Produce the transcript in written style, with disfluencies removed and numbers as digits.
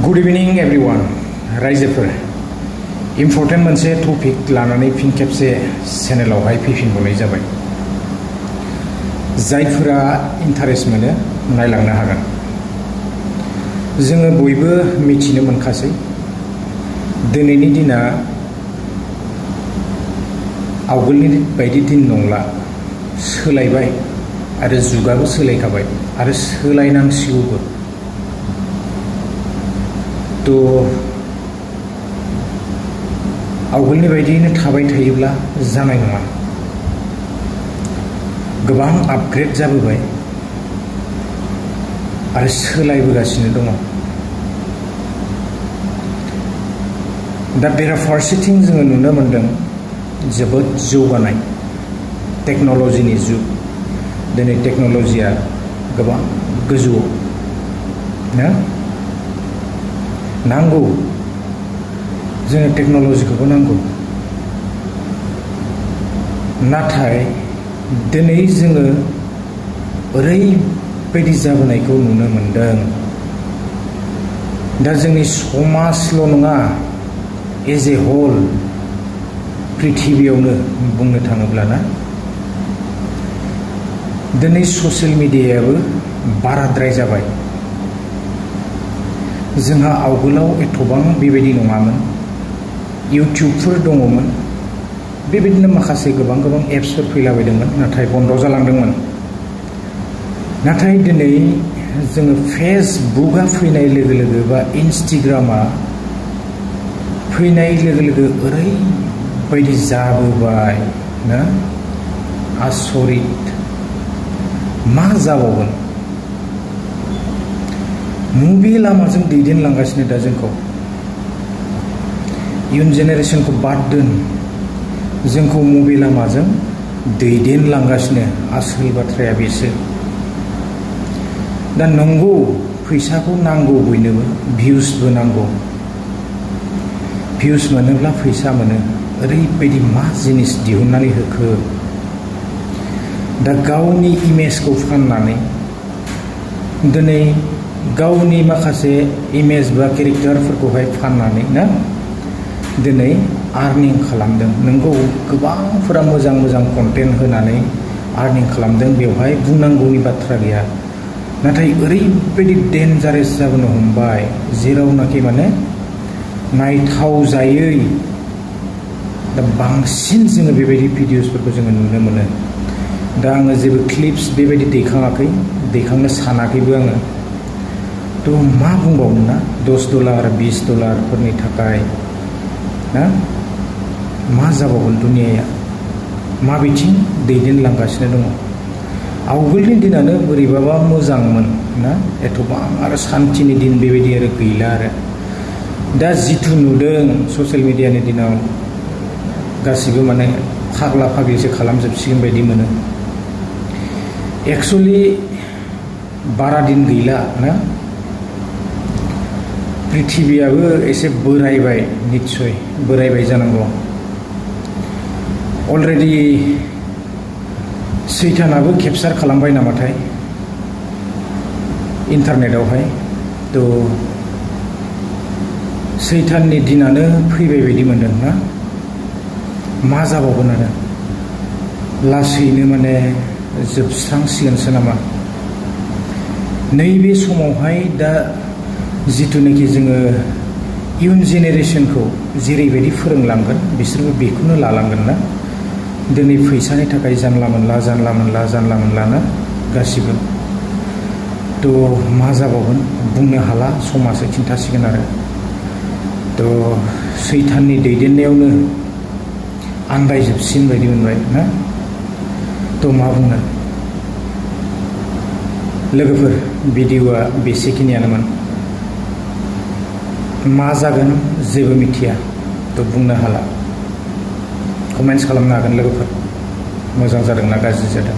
Good evening everyone. रायजोफोर important मोनसे topic लानानै फिन खेबसे चेनेलावहाय फैफिनबावनाय जाबाय। जायफोरा इन्टारेस्ट मोनो नायलांनो हागोन। जोङो बयबो मिथिनो मोनखासै दिनैनि दिना आवगोलनि बायदि दिन नंला, सोलायबाय आरो जुगाबो सोलायखाबाय आरो सोलायनांसिगौबो। तो आवगोलनि बायदियैनो थाबाय थायोब्ला जानाय नङा। गोबां आपग्रेड जाबोबाय आरो सोलायबोगासिनो दङ। दा बेराफारसेथिं जोङो नुनो मोनदों जोबोद जौगानाय टेक्न'लजिनि जुग। दिनै टेक्न'लजिया गोबां गोजौआव ना नांगौ, जोंनो टेक्न'लजिखौबो नांगौ। नाथाय दिनै जोङो ओरैबायदि जाबोनायखौ नुनो मोनदों। दा जोंनि समाजल' नङा, एज ए होल पृथिबियावनो बुंनो थाङोब्ला ना, दिनै ससियेल मिडियायाबो बाराद्राय जाबाय। जोंहा आवगोलाव एथबां बेबायदि नङामोन। इउटिउबफोर दङमोन, बेबायदिनो माखासे गोबां एप्सफोर फैलाबायदोंमोन, नाथाय बन्द जालांदोंमोन। नाथाय दिनै जोङो फेसबुकआ फैनाय लोगो लोगो बा इन्स्टाग्रामा फैनाय लोगो लोगो ओरैबायदि जाबोबाय ना, आसरित। मा जाबावगोन? मुभि लामाजों दैदेनलांगासिनो दा जोंखौ। इयुन जेनेरेसनखौ बाद दोन, जोंखौ मुभि लामाजों दैदेनलांगासिनो। आसल बाथ्राया बेसो। दा नंगौ, फैसाखौ नांगौ, बयनोबो भिउसबो नांगौ। भिउस मोनोब्ला फैसा मोनो। ओरैबायदि मा जिनिस दिहुननानै होखो। दा गावनि इमेजखौ फाननानै दिनै गावनि माखासे इमेज बा केरेक्टारफोरखौहाय फाननानै ना दिनै आर्निं खालामदों। नोंगौ, गोबांफोरा मोजां कन्टेन्ट होनानै आर्निं खालामदों, बेवहाय बुंनांगौनि बाथ्रा गैया। नाथाय ओरैबायदि डेन्जारेस जाबोनो हमबाय, जेरावनाखि माने नायथाव जायै। दा बांसिन जोङो बेबायदि भिडिअसफोरखौ जोङो नुनो मोनो। दा आङो जेबो क्लिप्स बेबायदि दैखाङाखै, दैखांनो सानाखैबो आङो। तो मा बुंबावनो ना, $10 $20 फोरनि थाखाय ना मा जाबावगोन दुनियाया, माबेथिं दैदेनलांगासिनो दङ। आवगोलनि दिनानो बोरैबाबा मोजांमोन ना, एथबां आरो सान्थिनि दिन बेबायदि आरो गैला। आरो दा जिथु नुदों ससियेल मिडियानि दिनाव, गासिबो माने फाग्ला फाग्लिसो खालामजोबसिगोन बायदि मोनो। एक्सुवेलि बारा दिन गैला ना, पृथिबियाबो एसे बोरायबाय, निस्सय बोरायबाय जानांगौ। अलरेडि सैतानाबो केपचार खालामबाय नामाथाय इन्टारनेटआवहाय। तो सैताननि दिनानो फैबाय बायदि मोनदों ना। मा जाबावगोन आरो लासैनो माने जोबस्रांसिगोनसो नामा। नैबे समावहाय दा जिथुनाखि जोङो इयुन जेनेरेसनखौ जेरैबायदि फोरोंलांगोन, बिसोरबो बेखौनो लालांगोन ना। दिनै फैसानि थाखाय जानला मोनला ना गासिबो। तो मा जाबावगोन बुंनो हाला, समासो खिन्थासिगोन आरो। तो सैताननि दैदेननायावनो आन्दायजोबसिन बायदि मोनबाय ना। तो मा बुंनो लोगोफोर, भिडिअआ बेसेखिनियानोमोन। मा जागोन जेबो मिथिया, तो बुंनो हाला। कमेन्ट्स खालामनो हागोन लोगोफोर, मोजां जादोंना गाज्रि जादों।